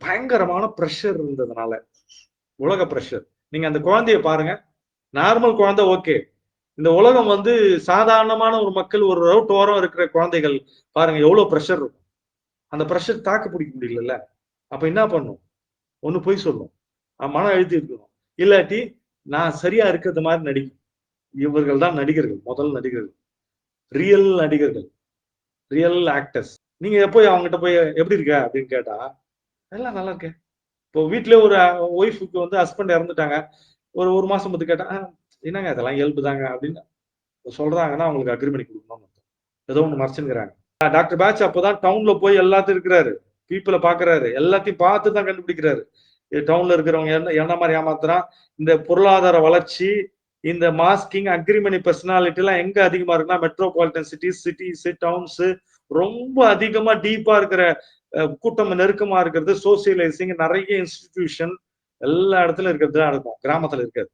பயங்கரமான ப்ரெஷர் இருந்ததுனால, உலக ப்ரெஷர். நீங்க அந்த குழந்தைய பாருங்க, நார்மல் குழந்தை ஓகே. இந்த உலகம் வந்து சாதாரணமான ஒரு மக்கள் ஒரு ரவுட் ஓரம் இருக்கிற குழந்தைகள் பாருங்க எவ்வளவு ப்ரெஷர் இருக்கும். அந்த ப்ரெஷர் தாக்கு பிடிக்க முடியல. அப்ப என்ன பண்ணும்? ஒண்ணு போய் சொல்லும், மன அழுத்தி இருக்கணும். இல்லாட்டி நான் சரியா இருக்கிறது மாதிரி நடிக்கும். இவர்கள் தான் நடிகர்கள், முதல் நடிகர்கள், ரியல் நடிகர்கள், ரியல் ஆக்டர்ஸ். நீங்க போய் அவங்ககிட்ட போய் எப்படி இருக்க அப்படின்னு கேட்டா, எல்லாம் நல்லா இருக்கேன். இப்போ வீட்டுல ஒரு ஒய்ஃபுக்கு வந்து ஹஸ்பண்ட் இறந்துட்டாங்க, ஒரு மாசம் பத்தி கேட்டா, என்னங்க அதெல்லாம் இயல்பு தாங்க அப்படின்னு சொல்றாங்கன்னா அவங்களுக்கு அக்ரி பண்ணி கொடுக்கணும், ஏதோ ஒண்ணு மறைச்சுங்கிறாங்க. டாக்டர் பேட்ச் அப்பதான் டவுன்ல போய் எல்லாத்தையும் இருக்கிறாரு, பீப்புளை பாக்குறாரு, எல்லாத்தையும் பார்த்து தான் கண்டுபிடிக்கிறாரு டவுன்ல இருக்கிறவங்க என்ன மாதிரி ஏமாத்துறான். இந்த பொருளாதார வளர்ச்சி, இந்த மாஸ்கிங், அக்ரிமனி பர்சனாலிட்டி எல்லாம் எங்க அதிகமா இருக்குன்னா மெட்ரோபாலிட்டன் சிட்டிஸ், டவுன்ஸ், ரொம்ப அதிகமா டீப்பா இருக்கிற கூட்டம் நெருக்கமா இருக்கிறது, சோசியலைசிங், நிறைய இன்ஸ்டிடியூஷன் எல்லா இடத்துலயும் இருக்கிறது தான் இருக்கும், கிராமத்துல இருக்காது.